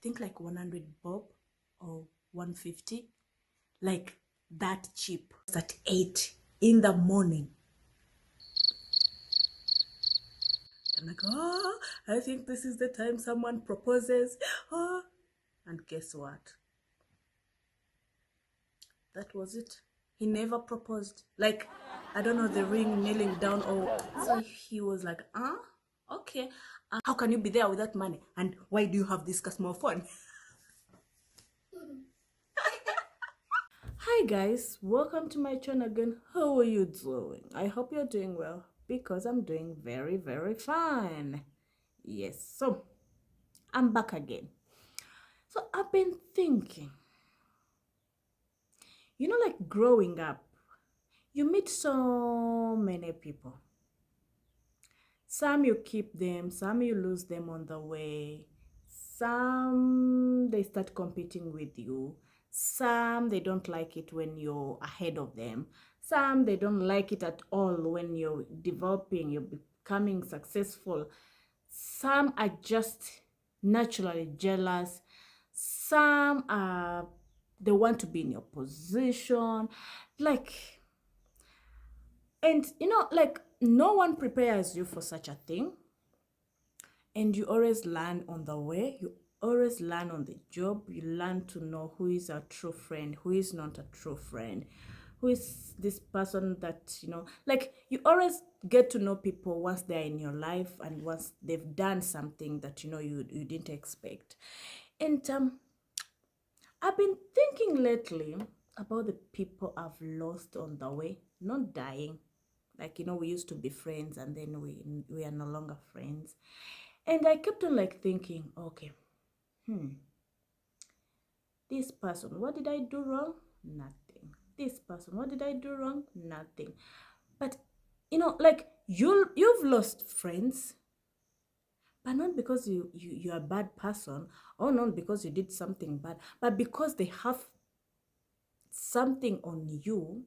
think like 100 bob or 150, like that cheap. At 8 in the morning. I'm like, oh, I think this is the time someone proposes. Oh, and guess what? That was it. He never proposed. Like, I don't know, the ring kneeling down, or so he was like, okay. How can you be there without money? And why do you have this small phone? Hi guys, welcome to my channel again. How are you doing? I hope you're doing well, because I'm doing very, very fine. Yes, so I'm back again. So I've been thinking, like growing up, you meet so many people. Some you keep them, some you lose them on the way. Some they start competing with you. Some they don't like it when you're ahead of them. Some they don't like it at all when you're developing, you're becoming successful. Some are just naturally jealous. Some are, they want to be in your position. And like no one prepares you for such a thing. And you always learn on the way. You always learn on the job. You learn to know who is a true friend, who is not a true friend, who is this person that, like you always get to know people once they're in your life and once they've done something that, you didn't expect. And I've been thinking lately about the people I've lost on the way, not dying. Like, we used to be friends and then we are no longer friends. And I kept on like thinking, okay, this person, what did I do wrong? Nothing. This person, what did I do wrong? Nothing. But, like you've lost friends, but not because you're a bad person, or not because you did something bad, but because they have something on you.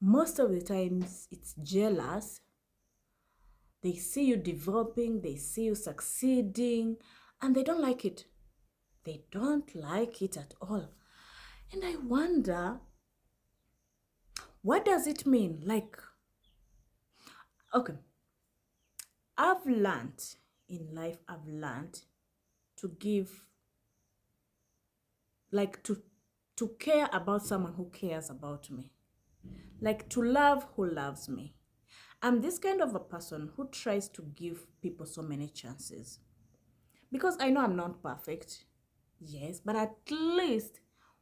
Most of the times it's jealous. They see you developing, they see you succeeding, and they don't like it. They don't like it at all. And I wonder, what does it mean? Like, okay, I've learned in life, to give, like to care about someone who cares about me. Like to love who loves me. I'm this kind of a person who tries to give people so many chances. Because I know I'm not perfect. Yes, but at least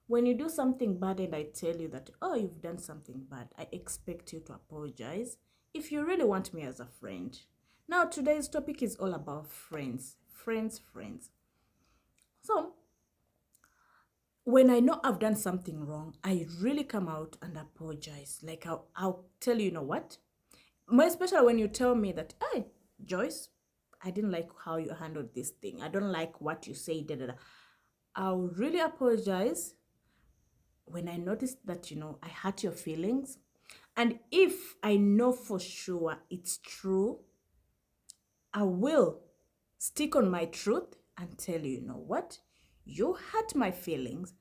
when you do something bad and I tell you that, oh, you've done something bad, I expect you to apologize if you really want me as a friend. Now, today's topic is all about friends. Friends. So, when I know I've done something wrong, I really come out and apologize. Like, I'll tell you, you know what? More especially when you tell me that, hey, Joyce, I didn't like how you handled this thing. I don't like what you say, da da da. I'll really apologize when I notice that, I hurt your feelings. And if I know for sure it's true, I will stick on my truth and tell you, you know what? You hurt my feelings.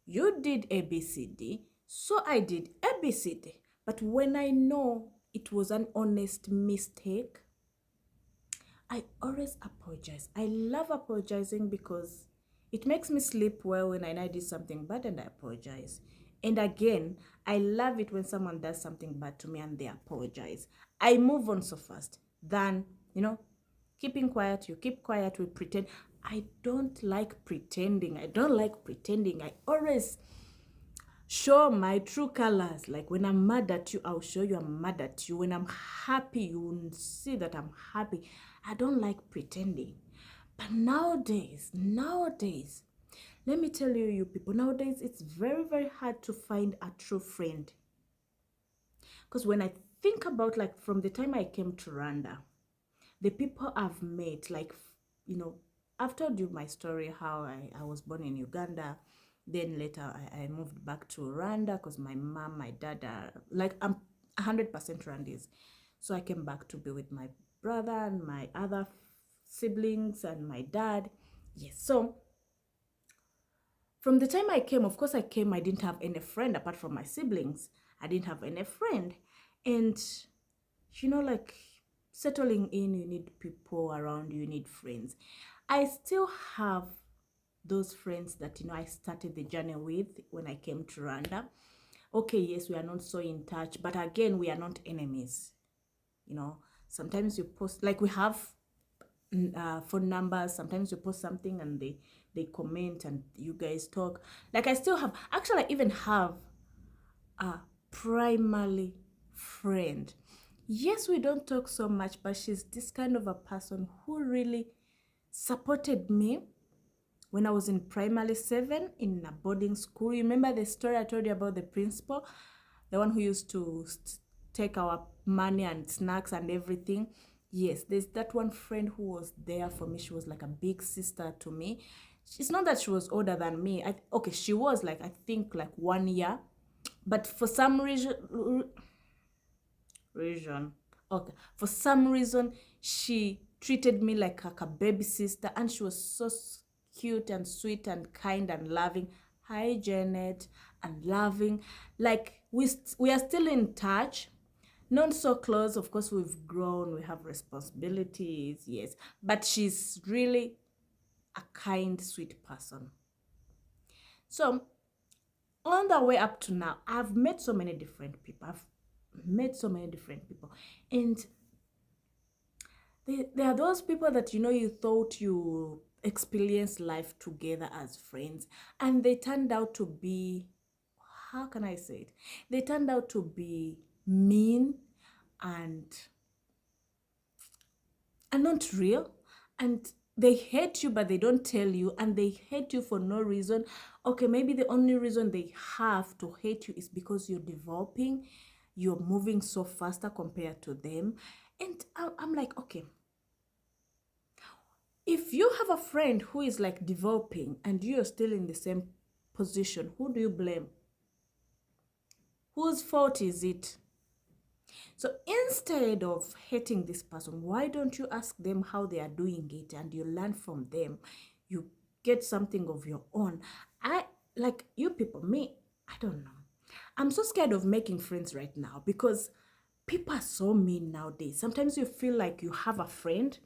You did ABCD, so I did ABCD. But when I know it was an honest mistake, I always apologize. I love apologizing because it makes me sleep well when I know I did something bad and I apologize. And again, I love it when someone does something bad to me and they apologize. I move on so fast than, keeping quiet. You keep quiet, we pretend. I don't like pretending. I always show my true colors. Like when I'm mad at you, I'll show you I'm mad at you. When I'm happy, you will see that I'm happy. I don't like pretending. But nowadays, let me tell you people, nowadays it's very, very hard to find a true friend. Because when I think about, like, from the time I came to Rwanda, the people I've met, like, I've told you my story, how I was born in Uganda. Then later I moved back to Rwanda because my mom, my dad are, like, I'm 100% Rwandese. So I came back to be with my brother and my other siblings and my dad. Yes. So from the time I came, of course, I came, I didn't have any friend apart from my siblings. I didn't have any friend. And, like settling in, you need people around you, you need friends. I still have those friends that, I started the journey with when I came to Rwanda. Okay, yes, we are not so in touch, but again, we are not enemies. Sometimes you post, like we have phone numbers. Sometimes you post something and they comment and you guys talk. Like I still have, actually, I even have a primary friend. Yes, we don't talk so much, but she's this kind of a person who really supported me when I was in primary 7 in a boarding school. You remember the story I told you about the principal, the one who used to take our money and snacks and everything? Yes, there's that one friend who was there for me. She was like a big sister to me. It's not that she was older than me. Okay, she was like, I think like 1 year, but for some reason, okay, for some reason, she treated me like a baby sister, and she was so cute and sweet and kind and loving. Hi, Janet, and loving. Like we are still in touch, not so close. Of course, we've grown, we have responsibilities, yes, but she's really a kind, sweet person. So on the way up to now, I've met so many different people. And there are those people that you thought you experienced life together as friends, and they turned out to be, how can I say it? They turned out to be mean and not real, and they hate you, but they don't tell you, and they hate you for no reason. Okay, maybe the only reason they have to hate you is because you're developing, you're moving so faster compared to them. And I'm like, okay, if you have a friend who is like developing and you're still in the same position, who do you blame? Whose fault is it? So instead of hating this person, why don't you ask them how they are doing it and you learn from them? You get something of your own. Like you people, me, I don't know. I'm so scared of making friends right now because people are so mean nowadays. Sometimes you feel like you have a friend.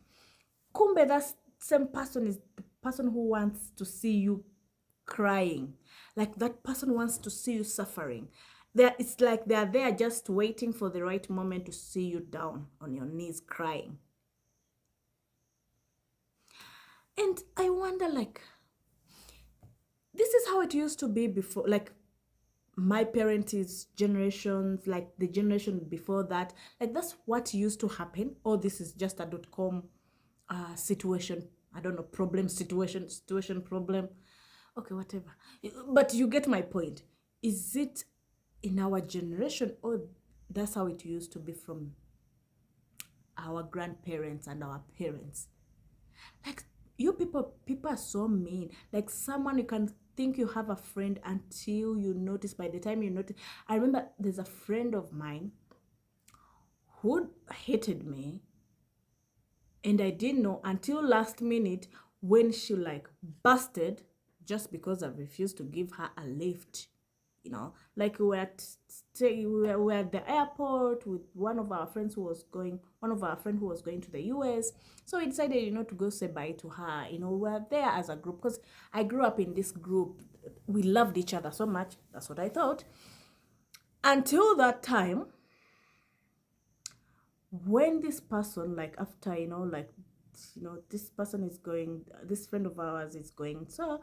Kumbe, that same person is the person who wants to see you crying. Like that person wants to see you suffering. It's like they're there just waiting for the right moment to see you down on your knees crying. And I wonder, like, this is how it used to be before, like my parents' generations, like the generation before that. Like that's what used to happen. Or this is just a .com situation. I don't know, situation problem. Okay, whatever. But you get my point. Is it in our generation, or that's how it used to be from our grandparents and our parents? Like you people are so mean. Like someone you can think you have a friend until you notice. By the time you notice, I remember there's a friend of mine who hated me, and I didn't know until last minute when she like busted just because I refused to give her a lift. Like we were at the airport with one of our friends who was going to the US. So we decided, to go say bye to her. We were there as a group because I grew up in this group. We loved each other so much. That's what I thought. Until that time, when this person, like after, this person is going, this friend of ours is going. So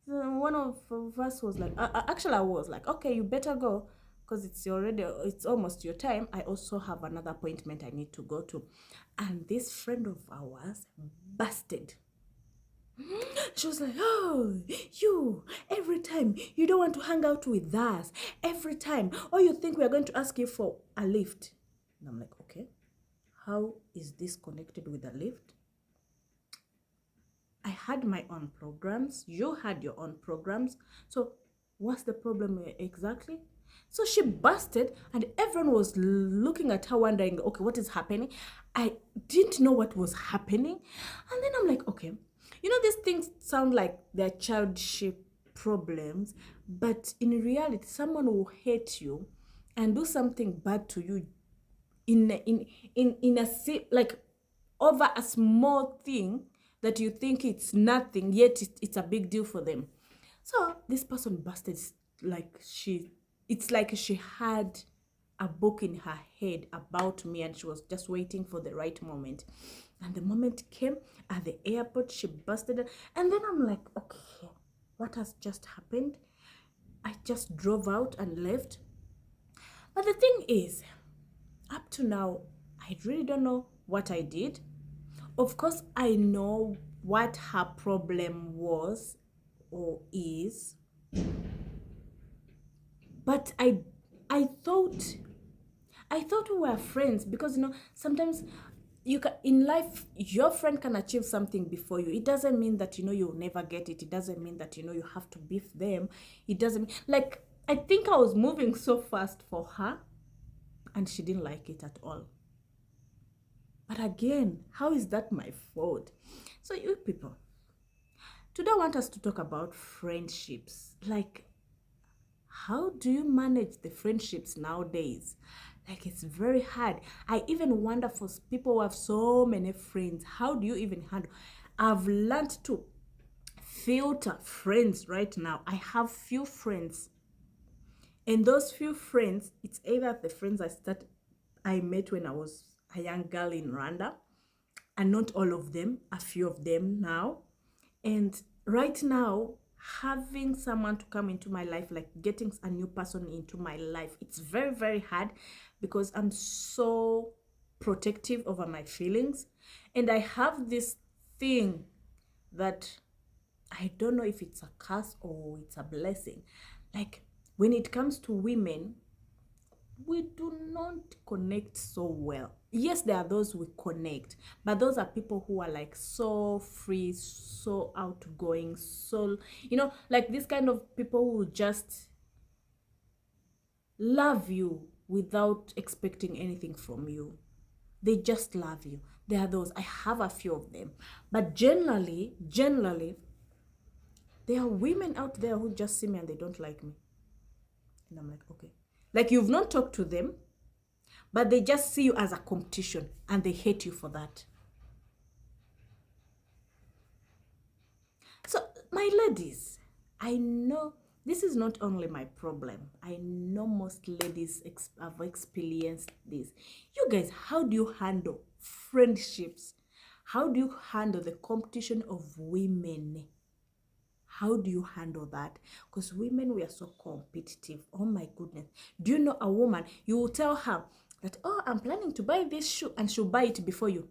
one of us was like, actually I was like, okay, you better go because it's almost your time. I also have another appointment I need to go to. And this friend of ours busted. She was like, oh, you, every time you don't want to hang out with us, every time, or you think we are going to ask you for a lift. And I'm like, okay, how is this connected with a lift? I had my own programs. You had your own programs. So what's the problem exactly? So she busted and everyone was looking at her wondering, okay, what is happening? I didn't know what was happening. And then I'm like, okay, These things sound like they're childish problems, but in reality, someone will hate you and do something bad to you like over a small thing that you think it's nothing, yet it's a big deal for them. So this person busted, like it's like she had a book in her head about me and she was just waiting for the right moment. And the moment came at the airport, she busted it. And then I'm like, okay, what has just happened? I just drove out and left. But the thing is, up to now, I really don't know what I did. Of course, I know what her problem was or is, but I thought we were friends because sometimes you can in life your friend can achieve something before you. It doesn't mean that you'll never get it. It doesn't mean that you have to beef them. It doesn't like I think I was moving so fast for her and she didn't like it at all. But again, how is that my fault? So you people, today I want us to talk about friendships. Like, how do you manage the friendships nowadays? Like, it's very hard. I even wonder for people who have so many friends, how do you even handle? I've learned to filter friends right now. I have few friends. And those few friends, it's either the friends I met when I was a young girl in Rwanda, and not all of them, a few of them now. And right now, having someone to come into my life, like getting a new person into my life, it's very, very hard because I'm so protective over my feelings. And I have this thing that I don't know if it's a curse or it's a blessing. Like, when it comes to women, we do not connect so well. Yes, there are those we connect, but those are people who are like so free, so outgoing, so, like this kind of people who just love you without expecting anything from you. They just love you. There are those. I have a few of them. But generally, there are women out there who just see me and they don't like me. And I'm like, okay. Like, you've not talked to them, but they just see you as a competition and they hate you for that. So, my ladies, I know this is not only my problem. I know most ladies have experienced this. You guys, how do you handle friendships? How do you handle the competition of women? How do you handle that? Because women, we are so competitive. Oh my goodness. Do you know a woman, you will tell her that, oh, I'm planning to buy this shoe, and she'll buy it before you.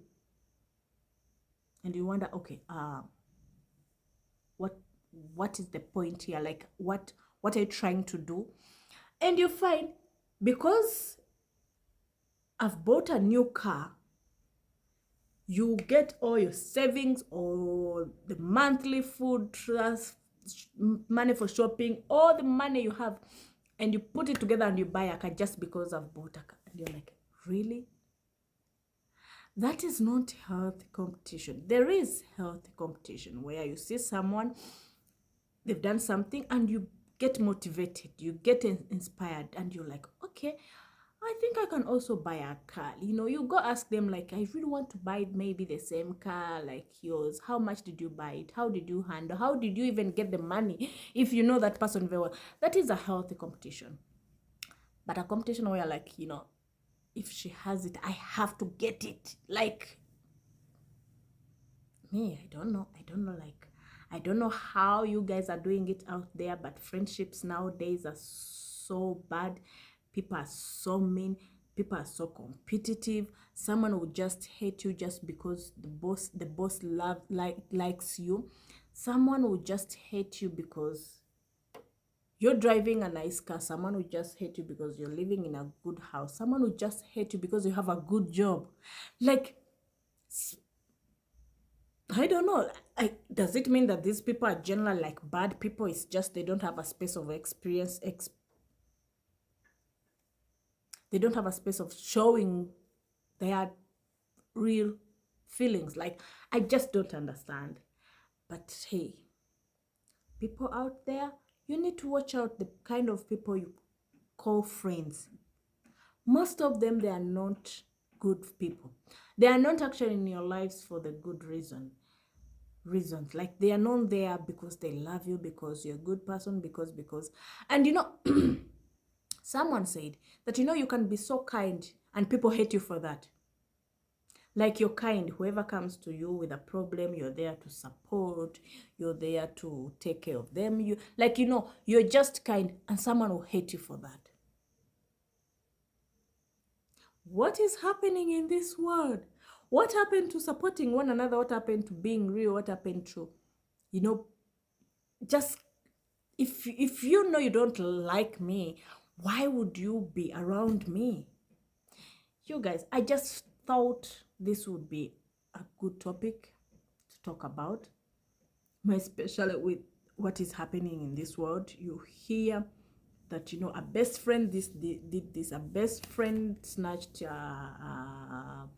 And you wonder, okay, what is the point here? Like, what are you trying to do? And you find, because I've bought a new car, you get all your savings or the monthly food trust, money for shopping, all the money you have, and you put it together and you buy a car just because I've bought a car. And you're like, really? That is not healthy competition. There is healthy competition where you see someone, they've done something, and you get motivated, you get inspired, and you're like, okay, I think I can also buy a car. You go ask them, like, I really want to buy maybe the same car like yours. How much did you buy it? How did you handle? How did you even get the money? If you know that person very well, that is a healthy competition. But a competition where, like, if she has it, I have to get it. Like, me, I don't know. Like, I don't know how you guys are doing it out there, but friendships nowadays are so bad. People are so mean. People are so competitive. Someone will just hate you just because the boss likes you. Someone will just hate you because you're driving a nice car. Someone will just hate you because you're living in a good house. Someone will just hate you because you have a good job. Like, I don't know. Does it mean that these people are generally like bad people? It's just they don't have a space of experience. They don't have a space of showing their real feelings. Like, I just don't understand. But hey, people out there, you need to watch out the kind of people you call friends. Most of them, they are not good people. They are not actually in your lives for the good reasons. Like they are not there because they love you, because you're a good person, because. And someone said that you can be so kind and people hate you for that. Like you're kind, whoever comes to you with a problem, you're there to support, you're there to take care of them. You're just kind, and someone will hate you for that. What is happening in this world? What happened to supporting one another? What happened to being real? What happened to, you know, just if you know you don't like me, why would you be around me? You guys, I just thought this would be a good topic to talk about, especially with what is happening in this world. You hear that a best friend did this, a best friend snatched her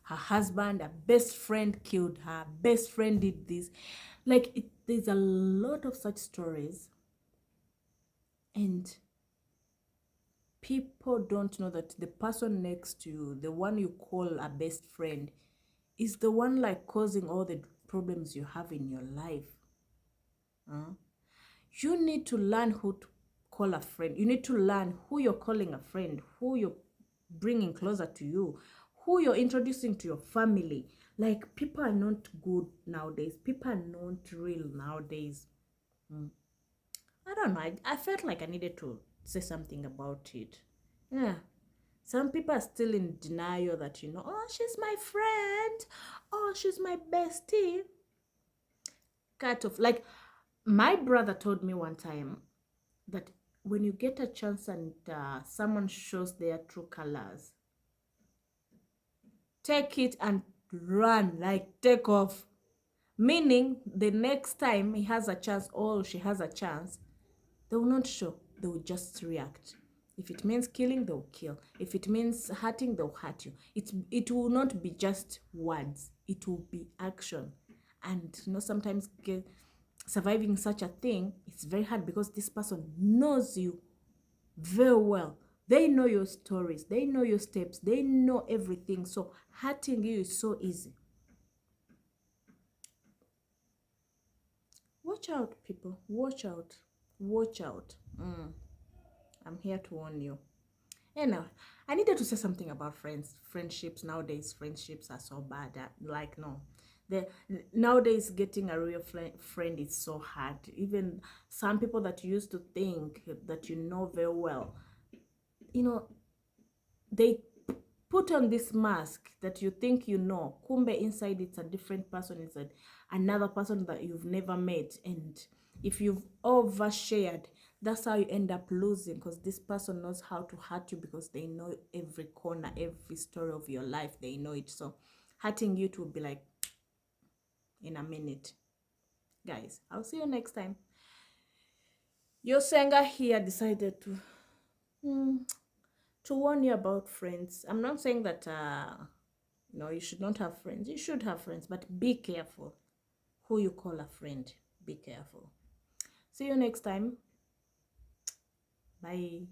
husband, a best friend killed her, best friend did this. There's a lot of such stories, and people don't know that the person next to you, the one you call a best friend, is the one like causing all the problems you have in your life. You need to learn who to call a friend. You need to learn who you're calling a friend, who you're bringing closer to you, who you're introducing to your family. Like, people are not good nowadays. People are not real nowadays. I don't know. I felt like I needed to say something about it. Yeah. Some people are still in denial that, oh, she's my friend. Oh, she's my bestie. Cut off. Like, my brother told me one time that when you get a chance and someone shows their true colors, take it and run, like take off. Meaning, the next time he has a chance or she has a chance, they will not show. They will just react. If it means killing, they'll kill. If it means hurting, they'll hurt you. It will not be just words. It will be action. And sometimes surviving such a thing, it's very hard because this person knows you very well. They know your stories. They know your steps. They know everything. So hurting you is so easy. Watch out, people. Watch out. Watch out. I'm here to warn you. Now, I needed to say something about friendships. Nowadays, friendships are so bad. No. Nowadays, getting a real friend is so hard. Even some people that you used to think that you know very well, they put on this mask that you think kumbe inside it's a different person. It's another person that you've never met. And if you've overshared, that's how you end up losing, because this person knows how to hurt you because they know every corner, every story of your life. They know it. So hurting you, it will be like in a minute. Guys, I'll see you next time. Yosenga here decided to warn you about friends. I'm not saying that you should not have friends. You should have friends, but be careful who you call a friend. Be careful. See you next time. Bye.